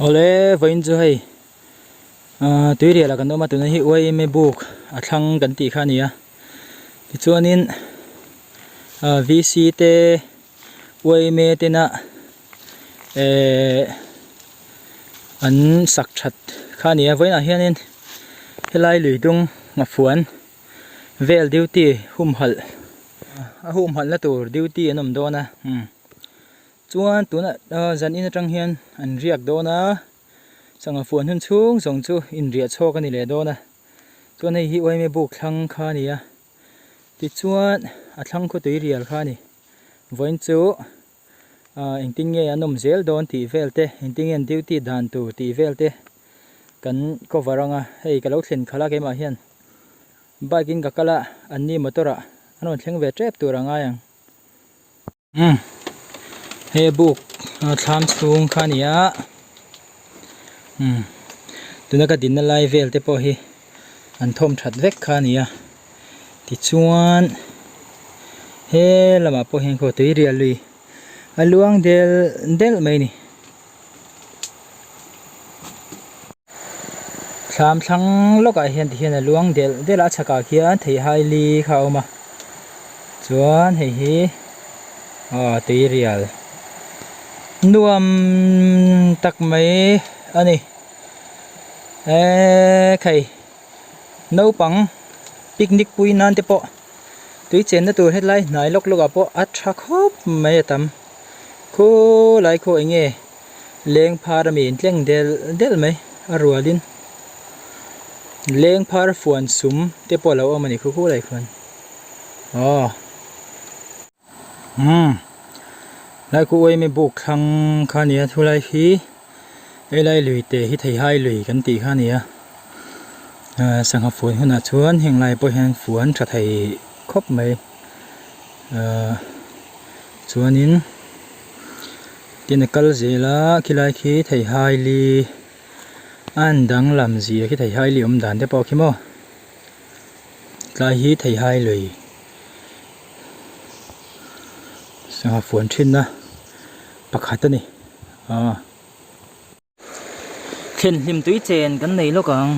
ole voin chu hei tui ria la kan oma tuna hi oi me book a thlang kan ti kha nia ti chuanin VC te oi me te na an sak that kha nia voin a hianin helai luidung nga fuan vel duty hum hal na tur duty anom dona chuan tuna zan in atang hian an riak dona sanga fuan hun chung zong chu in ria chhawk ani le dona chuan hei hi oi me buk thlang kha nia ti chuan a thlang khu tui rial kha ni voin chu engting nge anom zel don ti velte engting en duty dan tu ti velte kan coveranga hei kalo thlen khala ke ma hian bakin ka kala anni motora anon thleng ve trep turanga yang he book thlam chung kha nia tuna ka din na lai vel te po hi an thom that vek kha nia ti chuan he lama po hen kho tui rial lui aluang del mai ni thlam thlang loka hian ti hian aluang del a chhaka khian thei hai li kha oma chuan hei hi tui rial nuam tak mai ani khai no pang picnic pui nan te po tui chen na tur headline nai lok loka po atha khop mai tam kho lai kho enge leng phar mi tleng del mai arwalin leng phar fuan sum te po lo amani khu lai khon lai ku oi me buk thang kha nia thulai hi elai lui te hi thei hai lui kan ti kha nia sangha fuan huna chuan henglai po hen fuan tha thei khop mai chuanin tin kal zela khilai khi thei hai li an dang lam zia khi thei hai li dan te po khimo tlai hi thei hai lui sangha fuan thin na pakhat ani khen hlim tui chen kan nei lokang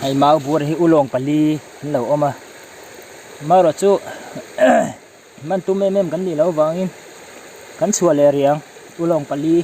ai mau bur hi ulong pali lo oma maro chu man tu mem kan ni lo wangin kan chua le riang ulong pali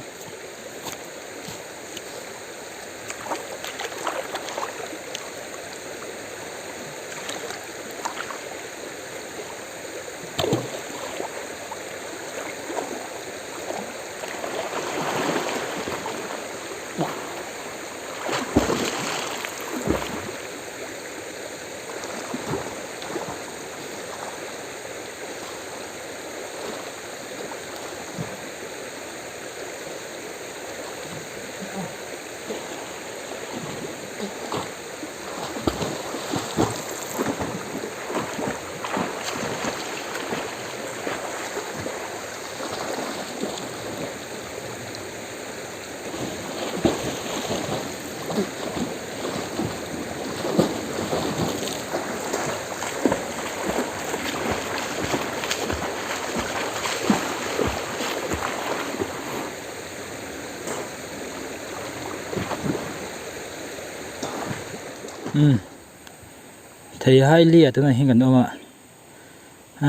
thei hai li atuna hingan oma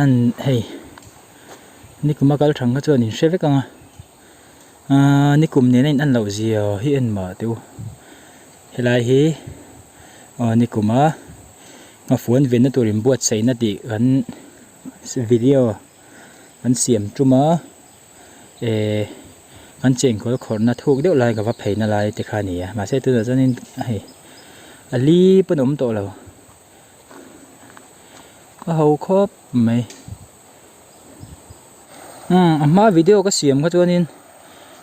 an hei nikuma kal thang ka chuan in hrevekanga nikum ne in an lo zia hi en ma tu helai hi nikuma ma fuan ven na turin buat sei na ti kan video kan siam tuma kan cheng khol khorna thuk deuh lai ka va pheina lai te khania ma se tu chanin hei ali panom to lo hầu khop mày mà video có xiêm có cho nên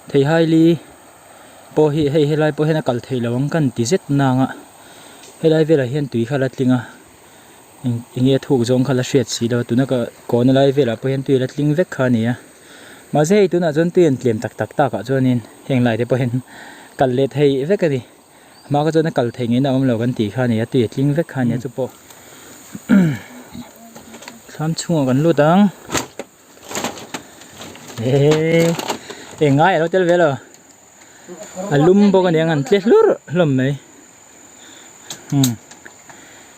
thầy hai li po hi hay lai po hi na kal thei lawang kan ti zet na nga helai vela hian tui khalat linga nghe thuộc giống khá là sệt xí đâu tụi nó có còn lại về là bây giờ tụi nó linh vết khá nè mà thế tụi nó dân tụi liềm tắc cả cho nên hiện lại thì bây giờ cần lệ thấy vết cái gì mà cái cho nó cần thấy nghe nào ông lâu gần tí khá nè tụi linh vết khá nè chụp bộ tham chung gần luôn đó ê ngay rồi chơi về rồi lùm bộ cái này ăn chết lúa lùm này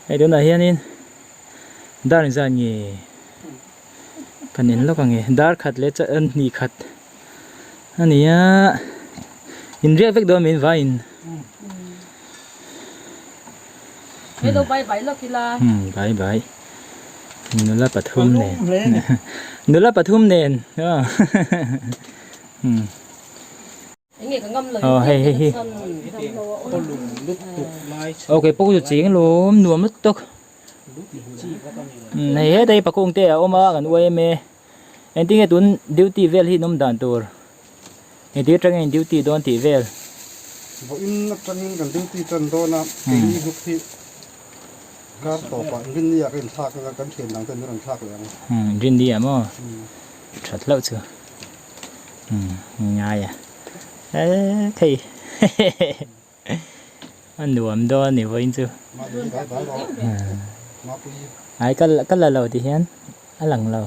ไอ้ตัวไหนเฮียนี่ดาร์จานี่กันนี่ลูกกันนี่ดาร์ขัดเล็ดจะอันนี้ขัดอันนี้อินเรียกเวกโดนมีไว้อินเฮ้ยเราไปแล้วกีฬาไปนุลปฐุมเนนนุลปฐุมเนนอย่างงี้ก็งำเลยเฮ้ยโอเคปุ๊กจุดจีกันล้มหนัวมัดตกในเฮ้ยได้ปะกงเตะออกมากันไว้เมย์เอ็นที่ไอ้ตุนดิวตี้เวลที่น้ำด่านตัวเอ็นที่จังเอ็นดิวตี้โดนตีเวลบอกอินนักจังกันดิวตี้จันโดนะที่ยุคที่การต่อไปรินนี่อยากเห็นทากกันเขียนหลังเป็นเรื่องทากเลยรินดีอ่ะมั้งชัดแล้วเชียวง่ายอ่ะเอ้ยอันหนุ่มโดนนี่ว่าอินจูไอ้ก็ละเราที่เห็นอันหลังเรา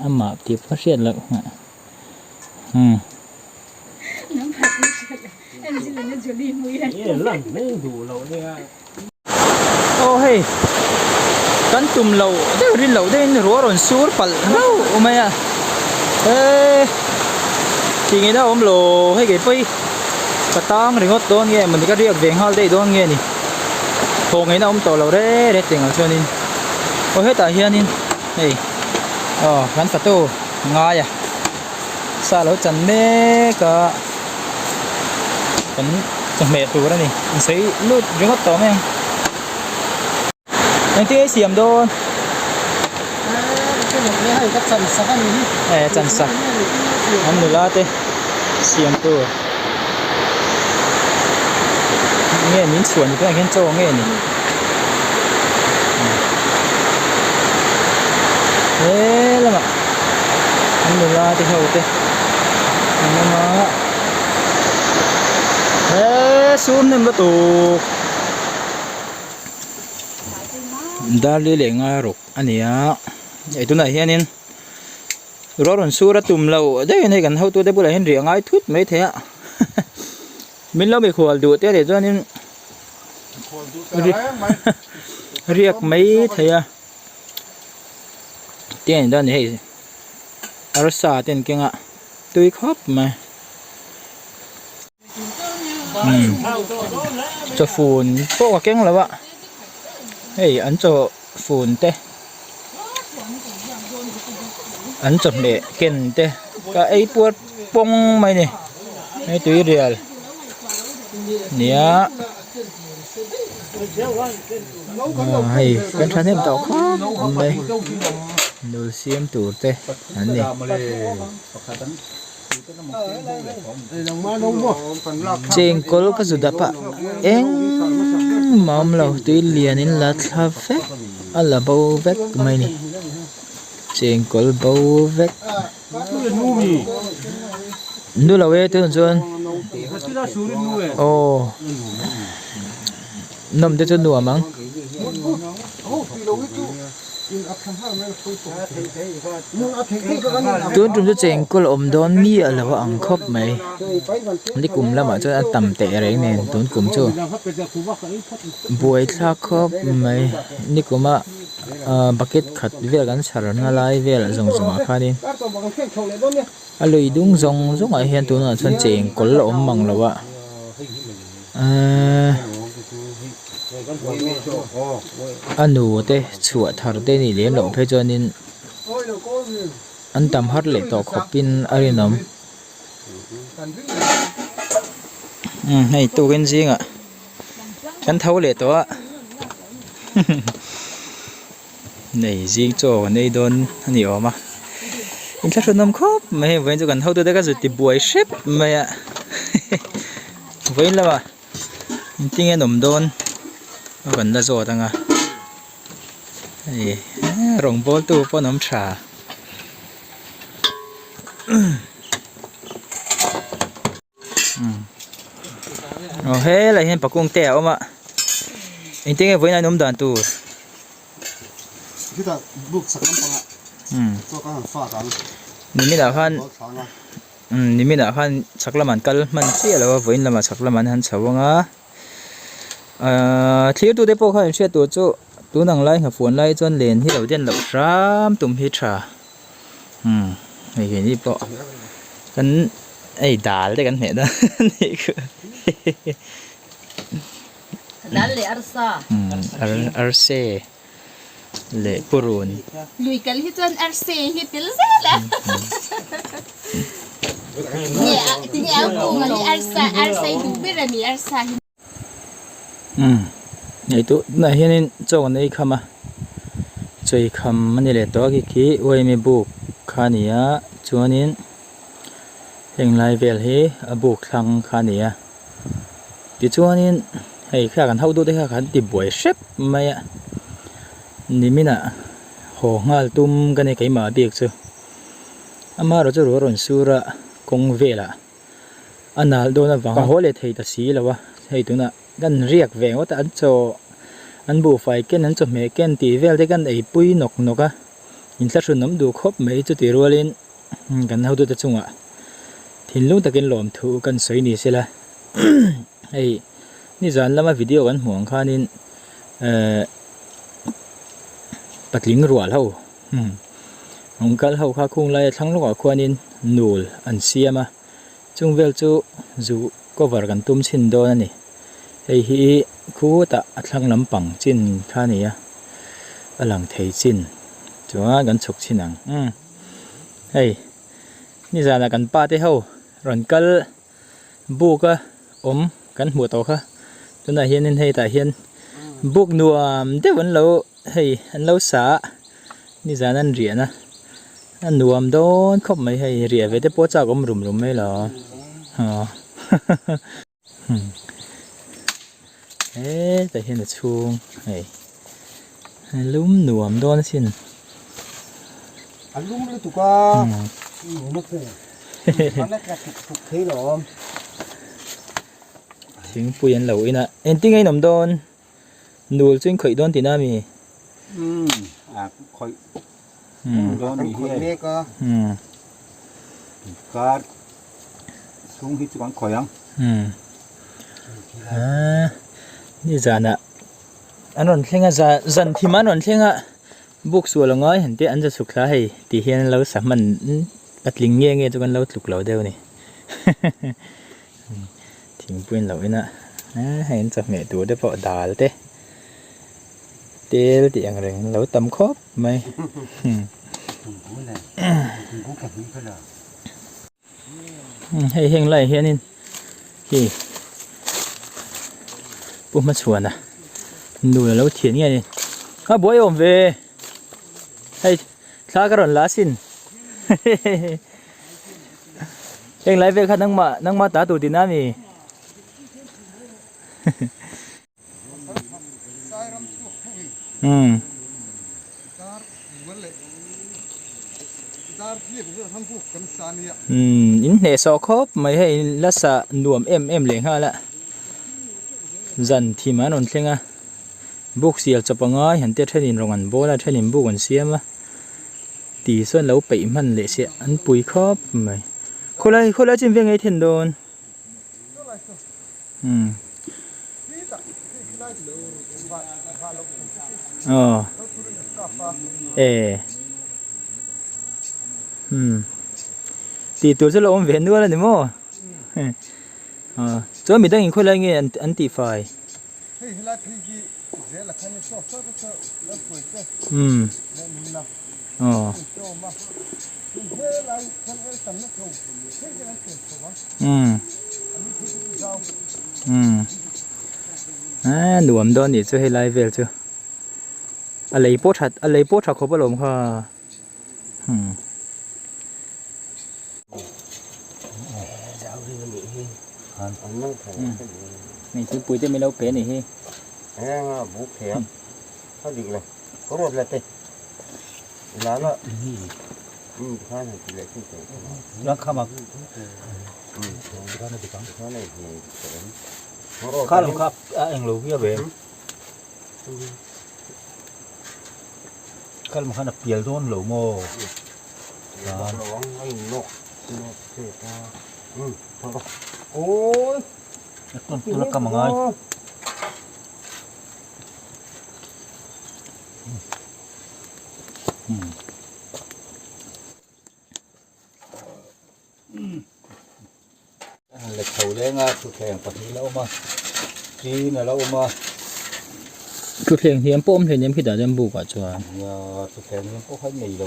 อันหมาที่เขาเสียแล้วน้ำผักไม่เชื่อเลยไอ้นี่สิเลยเนี่ยจะดีมือเลยหลังไม่ดูเราเนี่ยโอ้เฮ้ยกันตุ่มเราได้รินเราได้รัวร้อนสูดปัลเราโอ้ไม่อะทีนี้ถ้าผมโลให้เก็บไปกระตังหรืองดโดนเงี้ยมันก็เรียกเวียงฮัลได้โดนเงี้ยนี่โผล่ไงนะผมต่อเราได้ติ่งเอาเช่นนี้โอ้เฮ้ยแต่เฮียนี่เฮ้ยกันประตูง่ายอ่ะซาเราจันเมก็เป็นจังเมตัวนั่นนี่ใส่ลูดริงงดต่อไหมยังที่เสียมโดนจันสักอันนี้ละเต้เสียมตัวเงี้ยมิ้นส่วนอยู่ตรงนี้โจ้เงี้ยนี่แล้วมั้งอันนี้ละที่เขาเต้อันนี้มาซูมเนี่ยประตูดาลีเหลงอารุกอันนี้ไอ้ตัวไหนเฮียนี่รถสู้รถตุ่มเราได้ในกันเท่าตัวได้บุหรี่เห็นเรียงไอ้ทุดไม่เท่ะมินเราไปขวดดูเตี้ยเดี๋ยวตัวนี้เรียกไม่เท่ะเตี้ยด้านนี้อารสาเตี้ยเก่งอ่ะตุยครบมาจะฝุ่นพวกเก่งแล้ววะเฮ้ยอันจะฝุ่นเต้อันจะเละเก่งเต้ก็ไอ้ปวดปงไม่เนี่ยไอ้ตัวเรียลเนี่ยให้เป็นชั้นเทียมต่อครับเลยดูเสียมตูดเต้อันนี้เจงกอลก็สุดาปะเอ็งมอมเราตัวเลียนินลัดคาเฟ่อะไรบ่าวเวกไม่นี่เจงกอลบ่าวเวกดูเราเวทตัวจนโอ้นมจะจนหนัวมั้งตัวจุ่มจะเจงก็อมโดนมีอะไรวะอังคบไหมนี่กลุ่มแล้วมาจะต่ำเตะอะไรเนี่ยตัวกลุ่มจู่บวยท่าคบไหมนี่กลุ่มว่าบักเก็ตขัดเวลกันสารนาลายเวลส่งสมาค่านี่อะไรดุ้งส่งไอเห็นตัวนั้นฉันเจงก็ละอมมังแล้ววะอันนู้เต้ชัวทาร์เต้นี่เลี้ยงหลงเพจนินอันตำฮัดเล็กต่อขบปินอะไรน้ำให้ตัวกันจริงอ่ะกันเท่าเล็กตัวนี่จริงโจ้นี่โดนนี่ออกมาอินทรนมครบไม่เว้นจากกันเท่าตัวได้ก็สุดที่บวยเชฟไม่อะเว้นแล้วอ่ะจริงๆหนุ่มโดนกันได้โจ้ตั้งอ่ะ นี่รองโบตู้ป้อนน้ำชาโอเคอะไรเห็นปากกุ้งแต่เอามาอินเตอร์ไว้ในนมด่านตู้ kita buk sakam panga so ka fa kan นี่มีแต่พัน lo thanga นี่มีแต่พันสักละมันกัลมันเสียแล้วว่าไว้ในละมาสักละมันหันสาวงาที่ตัวเด็กพวกเขาเชื่อตัวจู่ตัวหนังไล่กับฝนไล่จนเลนที่เราเด่นเราซ้ำตุ่มพิชาไอ้เห็นนี่ปะกันไอ้ด่าเลยกันเนี่ยนะนี่คือ Dale arsa. อาร์เซ่เละปุรุน Lui kal hiton arsa hitil sala. Ya, tinggal aku ngali arsa itu berani arsa. ไอ้ตัวน่ะเห็นนี่โจกันไอ้คำอ่ะใจคำมันนี่แหละตัวขี้ไว้ไม่บุกขานี่อ่ะจวนนี้เฮงไลเวลเฮบุกทางขานี่อ่ะที่จวนนี้ให้ข้ากันเท่าดูได้ข้ากันติบวยเชฟไม่อ่ะนี่มิน่ะโหงาลตุ้มกันในไก่หมาเบียกซูอามาเราจะรู้รอนสุระคงเวล่ะอันนั้นโดนวังหัวเลยไทยตาสีแล้ววะให้ตัวน่ะกันเรียกแวงว่าแต่อันโจอันบูไฟเก้นอันจบเมเก้นตีเวลได้กันไอ้ปุยนกนกอ่ะอินสัตว์ชุนน้ำดูครบไม่จุดตีรัวลินกันเท่าดูแต่จุงอ่ะทิ้งลูกตะกินหลอมถูกันสวยนี่สิละไอ้นี่จานแล้วมาวิดีโอกันห่วงข้านินปัดลิงรัวเท่าของกันเท่าข้าคงไล่ทั้งลูกขวานินนูลอันเสียมาจุงเวลจูก็วากันตุ้มชินโดนั่นนี่ไอ้ฮีคู่ตะทั้งลำปังจินข้านี่อ่ะอลังเทจินจัวกันฉกชินังไอ้นี่จานกันป้าเต้เท่าร่อนกันบุกอ่ะกันหัวโตค่ะจนได้เห็นให้แต่เห็นบุกนัวเดี๋ยววันเราให้อันเราสานี่จานั้นเรียนะอันนัวโดนคบไม่ให้เรียเวทปวดจากรุมไม่หรอแต่เห็นแต่ชูงให้ลุ่มนัวโดนสิน alum le tuka no ko mana ka tuk thei lo ถึงปุยอันเหล่าอีน่ะเอ็นติ้งไอ้หนุ่มโดนนูลจึงเคยโดนตีน่ามี khoi โดนมี khoi me ka การทุ่งฮิตก่อนข่อยยัง นี่จานะอันนั้นเท่งอ่ะจันที่มันนั่นเท่งอ่ะบุกส่วนละง้อยเห็นที่อันจะสุขละให้ตีเห็นเราสามันปัดลิงเงี้ยจนเราถูกเราเดียวนี่ทิ้งปืนเราไว้นะเห็นจะเมตัวได้พอด่าแล้วเต้เต้ตีอย่างไรเราตำครบไหมให้เฮงไล่เฮียนี่ที่ปุ๊บมาชวนอ่ะดูแล้วเถียนไงนี่ข้าบวยอมเวให้ข้ากระรอนลาสินเองไล่เวข้านั่งมาตาตูดินามีอินเนสอครบไม่ให้ลักษณะหน่วมเอ็มเหลงฮะละจันที่มันนนเทงะบุกเสียจะปังอ้อยเห็นเตะเทนินโรงงานโบราณเทนินบุกกันเสียมะตีส่วนเราไปมันเละเสียอันปุ๋ยครบไม่คนละจิ้มเวียงไอเทนโดนอ๋อตีตัวจะลงเวียนด้วยแล้วนี่มั้งจนมีตั้งอีกคนละเงี้ยอันตีไฟอ๋อหนุ่มโดนนี่จะให้ไลฟ์เวลจ้ะอะไรโพสต์เขาบลมค่ะนี่คือปุ๋ยจะไม่เล่าเป็นนี่เฮ้ บุกแถมเขาดีเลย có một là tê lá nó khá là chỉ là cái chỗ nó khá mà khá này thì khá là khá anh lù kia về khá là khá là bìa luôn lù mồ nó anh nọ thì ta ôi nó cầm bằng ai lịch thầu lên thực hiện phần gì lâu mà chi là lâu mà cứ thiền thì em bom thì em khi đã em bù quả cho thực hiện những có phải nghỉ là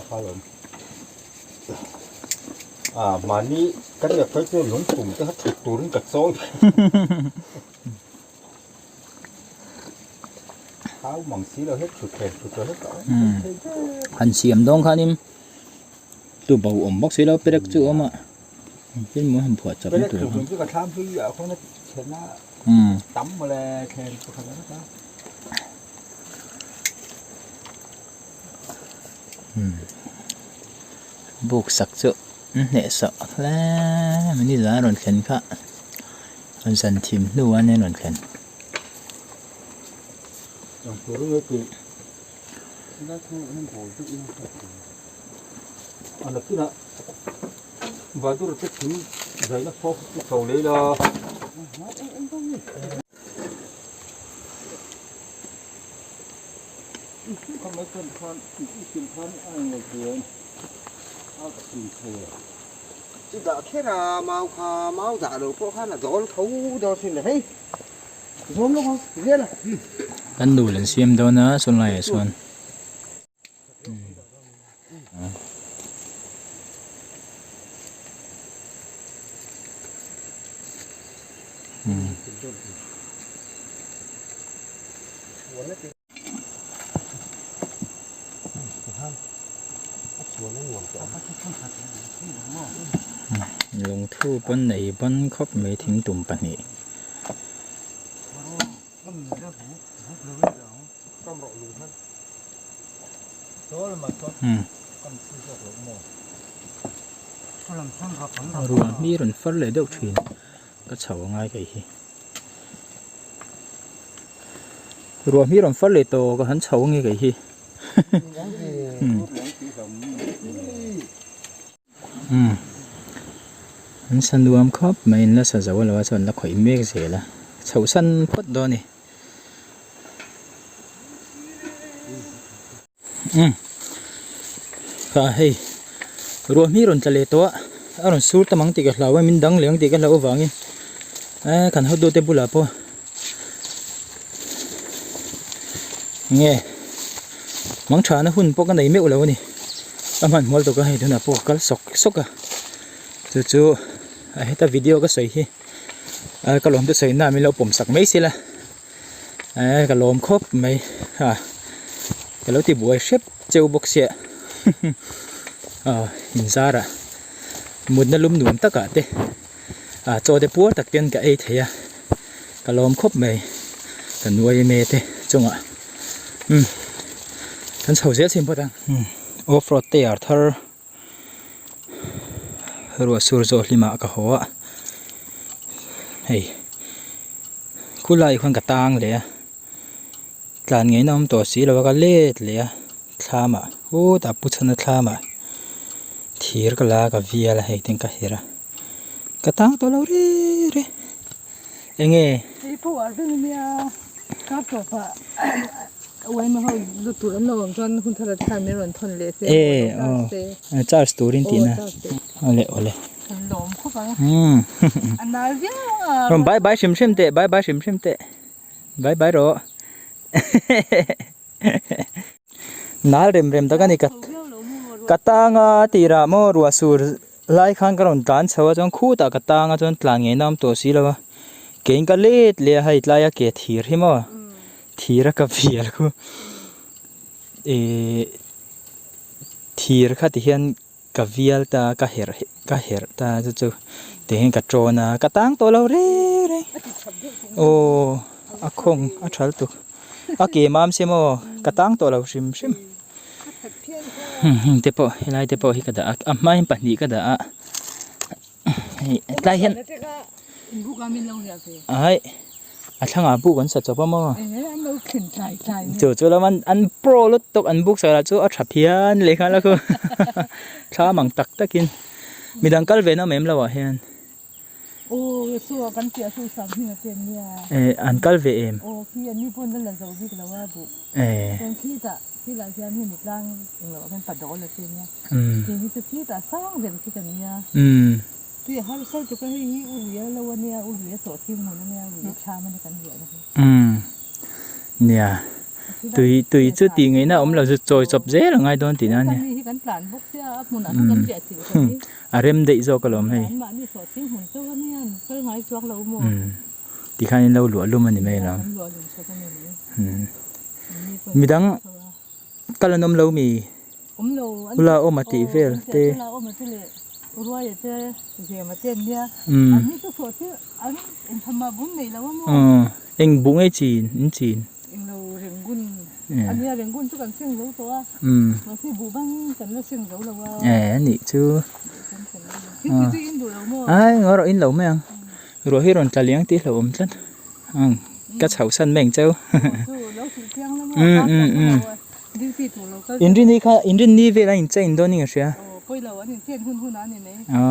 pha lộn mà ní cái việc phải chơi lúng cùng cái hết thực tủ đến cật sôi áo bằng xí là hết thực hiện hết cả hành xiêm đông khá nín tụ bầu ẩm bóc xí đâu biết được chữ mà cái muốn hầm phở chậm cái tụ thực hiện cái tham phi ở không nó chén nó tắm mà là khen có khả năng đó buộc sặc chữ nệ sợ là mình đi ra rồi khen cả anh dần thìm lưu anh nên rồi khen trong số người thì anh là cái đó và tôi rất thích giấy nó phô cái cầu lấy là không mấy con anh người thường áo cái gì thế chứ đã thế là máu giả đồ có khá là gió thấu cho xin là thấy rôm nó không biết là anh đủ lên xiêm đâu nữa xuân này xuân lồng thu bên này bên khóc mấy tiếng tụm bận nhỉ rồi mi rồi phát lấy đâu thuyền cái chậu ngay cái gì rồi mi rồi phát lấy tổ cái hắn chậu ngay cái gì anh săn đuôi khóc mấy nó sợ dấu là sao nó khỏi mê gì là chậu săn phất đó nè hay rồi mi rồi trả lời to rồi suốt tao mang ticket lâu mình đăng liền ticket lâu vàng cần hốt đôi tay bù lạp nghe mắng trà nó hun po cái này mèo lâu nè mình mua tụi cái hay thôi nè po cái sọc chú ta video cái sấy hi cái lồng tôi sấy na mình lâu bấm sạc mấy xí là cái lồng khốp mấy cái lâu thì buổi xếp treo bọc xe nhìn ra rồi muốn nó lúm nuông tất cả thế cho để búa đặc biệt cái ấy thế cái lồng khốp mấy cái nuôi mê thế chung ạ thân sầu dễ xem bao đăng off-road tire thở rồi sur rồi lima cả hoa hey cú lại khoan cả tang lẽ làm ngày nào tổ sĩ là cái lết lẽ thà mà ta bút chân thà mà thiệt cái lá cái vía là hay tiếng cái hera cái tang to lâu re anh nghe cái phố ở bên này các chỗ phạ vậy mà họ được tụi nó làm cho hun thật là thay mấy lần thôn lệ thế Charles story tin à ole lom khó bằng anh nói với rồi bye sim tệ bye sim tệ bye rồi nal rem ta cái này katanga tira mo ruasur lai khan karon tan chawa chong khu ta katanga chon tlang nge nam to si lawa kein ka let le hai tlaya ke thir hi mo thira ka vial ku thir kha ti hian ka vial ta ka her ta chu te hen ka trona ka tang to lo re o a khong a thal tu a ke mam se mo กระตั้งตัวเราชิม เพี้ยนก็ เตปอเฮลายเตปอฮิกระดาไม่ปันดีกระดาได้เห็น แล้วก็บุกามินลงเนี่ยสิ ไอ้ช่างบุกกันสัจจะป่ะมั้ง อันเราขึ้นใจ จู่ๆแล้วมันอันโปรรถตกอันบุกเสร็จแล้วจู่เอาฉับเพี้ยนเลยครับแล้วก็ช้ามังตักตะกินมีดังกัลเวนเอาเมมแล้ววะเฮียน โอ้สัวกันเสียสู้สามที่เป็นเนี่ย อันกัลเวเอ็ม โอ้พี่อันนี้พ่นนั่นแหละสวิกแล้วว่าบุเป็นพี่จะที่หลายเทียนนี่มีร่างเราเป็นปัดดอกเลยเนี่ยทีนี้จะพี่แต่สร้างเด่นที่กันเนี่ยที่เขาเข้าจะไปให้อุเลียแล้ววันนี้อุเลียสดที่หมดเนี่ยอุเลียชามันกันเยอะนะคะเนี่ยตุยจุดตีไงนะเราจะจอยจบเจ๊หรือไงโดนตีนั่นเนี่ยที่กันปลานบุกเสียมุนอ่ะกันเจ็ดสิ อารมณ์เด็กโจก็ลมให้ บ้านนี่สดที่หุ่นเจ้าเนี่ยก็หายจวกเราหมดที่ข้านี่เราหลวมลุ่มมันนี่ไม่หรอกมีดังกาลนมเรามีเราโอมาตีเวลเตเราโอมาตีเลยรัวอย่าเจอเสียมาเต้นเนี่ยอันนี้ก็สดที่อันนี้ทำมาบุญเลยแล้วว่ามั้งเอ็งบุ้งไอจีนจีนเอ็งเราเรียงกุนอันนี้เรียงกุนทุกคนเสียงรู้ตัวบางทีบูบังกันแล้วเสียงรู้แล้วว่านี่ชื่อที่อินดูเรามั้งเราอินเราไหมอ่ะรัวให้เราจะเลี้ยงตีเราอมจันก็เฉาสันแบ่งเจ้าแล้วสีเทียงแล้วมั้งอินรินนี่เวลาอินใจอินโดนี่ก็เชียไปแล้วอันนี้เทียนหุ่นอันนี้ไหมอ๋อ